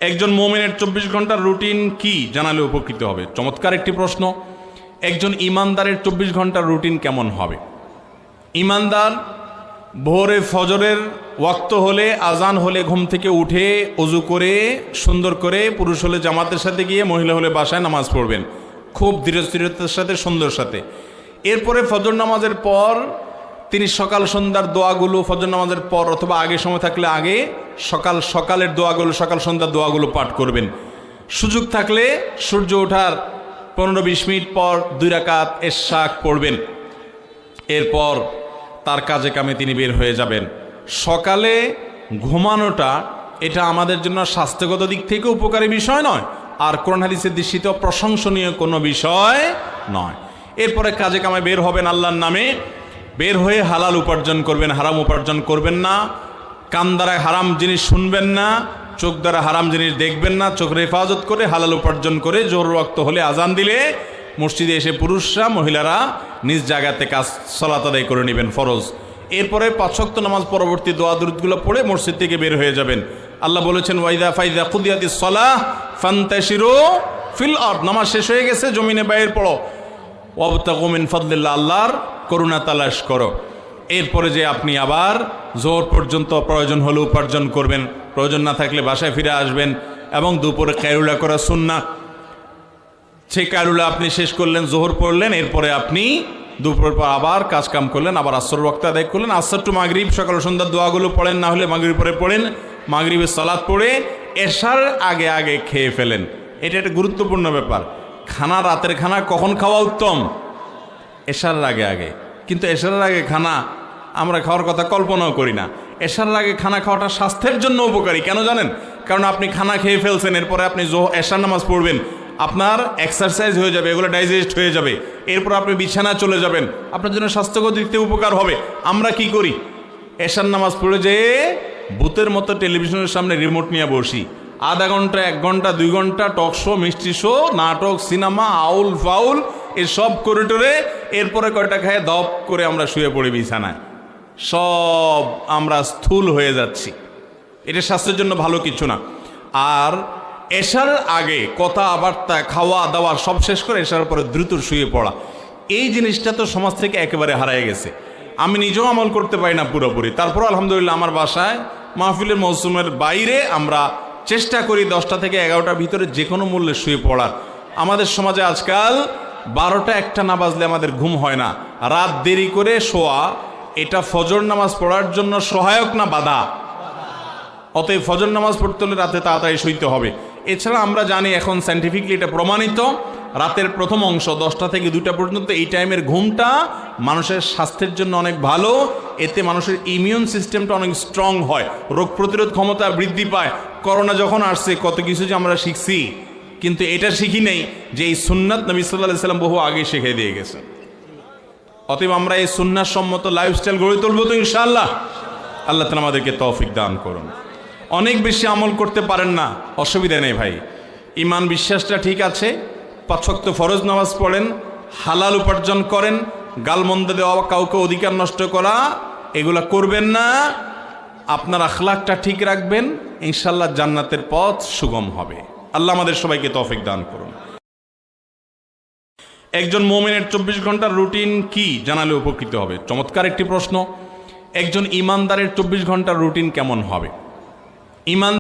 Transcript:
একজন মুমিনের 24 ঘন্টার রুটিন কি জানালে উপকৃত হবে? চমৎকার একটি প্রশ্ন। একজন ইমানদারের 24 ঘন্টার রুটিন কেমন হবে? ইমানদার ভোরে ফজরের ওয়াক্ত হলে, আজান হলে ঘুম থেকে উঠে ওযু করে সুন্দর করে, পুরুষ হলে জামাতের সাথে গিয়ে, মহিলা হলে বাসায় নামাজ পড়বেন খুব ধীরস্থিরতার সাথে, সুন্দর সাথে। এরপরে ফজর নামাজের পর তিনি সকাল সন্ধ্যার দোয়াগুলো ফজর নামাজের পর অথবা আগে সময় থাকলে আগে সকালের দোয়াগুলো, সকাল সন্ধ্যার দোয়াগুলো পাঠ করবেন। সুযোগ থাকলে সূর্য ওঠার 15-20 মিনিট পর 2 রাকাত ইশরাক পড়বেন। এরপর তার কাজে কামে তিনি বের হয়ে যাবেন। সকালে ঘুমানোটা এটা আমাদের জন্য স্বাস্থ্যগত দিক থেকে উপকারী বিষয় নয়, আর কোরআন হাদিসের দৃষ্টিতেও প্রশংসনীয় কোনো বিষয় নয়। এরপরে কাজে কামে বের হবেন আল্লাহর নামে। বের হয়ে হালাল উপার্জন করবেন, হারাম উপার্জন করবেন না। কান দ্বারা হারাম জিনিস শুনবেন না, চোখ দ্বারা হারাম জিনিস দেখবেন না। চোখের হেফাজত করে হালাল উপার্জন করে জোহর ওয়াক্ত হলে আজান দিলে মসজিদে এসে পুরুষরা, মহিলারা নিজ জায়গাতে কাজ সালাত আদায় করে নেবেন, ফরজ। এরপরে 5 ওয়াক্ত নামাজ পরবর্তী দোয়া দুরূদগুলো পড়ে মসজিদ থেকে বের হয়ে যাবেন। আল্লাহ বলেছেন ওয়াইদা ফাইদা কুদিয়াতিস সালাহ ফান্তাশিরু ফিল আরদ, নামাজ শেষ হয়ে গেছে, জমিনে বাইর পড়ো। ওয়াবতাগু মিন ফাদলিল্লাহ, আল্লাহর করুণা তালাশ করো। এরপরে যে আপনি আবার জোহর পর্যন্ত প্রয়োজন হলে উপার্জন করবেন, প্রয়োজন না থাকলে বাসায় ফিরে আসবেন। এবং দুপুরে কায়রুলা করা সুন্নাহ, সেই কায়রুলা আপনি শেষ করলেন, জোহর পড়লেন, এরপরে আপনি দুপুরের পর আবার কাজ কাম করলেন, আবার আসর ওয়াক্ত আদায় করলেন। আসর টু মাগরিব সকাল সন্ধ্যার দোয়াগুলো পড়েন, না হলে মাগরিব পরে পড়েন। মাগরিবের সালাত পড়ে এশার আগে আগে খেয়ে ফেলেন। এটা একটা গুরুত্বপূর্ণ ব্যাপার। খানা, রাতের খানা কখন খাওয়া উত্তম? এশার আগে আগে। কিন্তু এশারের আগে খানা আমরা খাওয়ার কথা কল্পনাও করি না। এশার আগে খানা খাওয়াটা স্বাস্থ্যের জন্য উপকারী। কেন জানেন? কারণ আপনি খানা খেয়ে ফেলছেন, এরপরে আপনি এশার নামাজ পড়বেন, আপনার এক্সারসাইজ হয়ে যাবে, এগুলো ডাইজেস্ট হয়ে যাবে। এরপর আপনি বিছানায় চলে যাবেন, আপনার জন্য স্বাস্থ্যগত দিক থেকে উপকার হবে। আমরা কি করি? এশার নামাজ পড়ে যেয়ে ভূতের মতো টেলিভিশনের সামনে রিমোট নিয়ে বসি, আধা ঘন্টা, 1 ঘন্টা, 2 ঘন্টা টক শো, মিষ্টি শো, নাটক, সিনেমা, আউল ফাউল এসব করে টোরে এরপরে কয়টা খায় দপ করে আমরা শুয়ে পড়ি বিছানায়। সব আমরা স্থূল হয়ে যাচ্ছি। এটা স্বাস্থ্যের জন্য ভালো কিছু না। আর এশার আগে কথাবার্তা, খাওয়া দাওয়া সব শেষ করে এশার পরে দ্রুত শুয়ে পড়া, এই জিনিসটা তো সমাজ থেকে একেবারে হারিয়ে গেছে। আমি নিজেও আমল করতে পারি না পুরোপুরি। তারপর আলহামদুলিল্লাহ আমার বাসায় মাহফিলের মৌসুমের বাইরে আমরা চেষ্টা করি 10টা থেকে 11টার ভিতরে যে কোনো মূল্যে শুয়ে পড়ার। আমাদের সমাজে আজকাল 12টা 1টা না বাজলে আমাদের ঘুম হয় না। রাত দেরি করে শোয়া এটা ফজর নামাজ পড়ার জন্য সহায়ক না বাধা? অতএব ফজর নামাজ পড়তে হলে রাতে তাড়াতাড়ি শুইতে হবে। এছাড়া আমরা জানি এখন সায়েন্টিফিকলি এটা প্রমাণিত, রাতের প্রথম অংশ 10টা থেকে 2টা পর্যন্ত এই টাইমের ঘুমটা মানুষের স্বাস্থ্যের জন্য অনেক ভালো। এতে মানুষের ইমিউন সিস্টেমটা অনেক স্ট্রং হয়, রোগ প্রতিরোধ ক্ষমতা বৃদ্ধি পায়। করোনা যখন আসছে কত কিছু যে আমরা শিখছি, কিন্তু এটা শিখি নেই যে এই সুন্নাত নবী সাল্লাল্লাহু আলাইহি ওয়াসাল্লাম বহু আগে শিখিয়ে দিয়ে গেছেন। অতএব আমরা এই সুন্নাত সম্মত লাইফস্টাইল গড়ে তুলব তো ইনশাআল্লাহ। আল্লাহ তাআলা আমাদেরকে তৌফিক দান করুন। অনেক বেশি আমল করতে পারেন না, অসুবিধা নেই ভাই। ইমান বিশ্বাসটা ঠিক আছে, 5 ওয়াক্ত ফরজ নামাজ পড়েন, হালাল উপার্জন করেন, গালমন্দ দেওয়া, কাউকে অধিকার নষ্ট করা এগুলা করবেন না। আপনার আখলাকটা ঠিক রাখবেন, ইনশাআল্লাহ জান্নাতের পথ সুগম হবে। আল্লাহ আমাদের সবাইকে তৌফিক দান করুন। একজন মুমিনের 24 ঘন্টার রুটিন কি জানালে উপকৃত হবে? চমৎকার একটি প্রশ্ন। একজন ইমানদারের 24 ঘন্টার রুটিন কেমন হবে? ইমান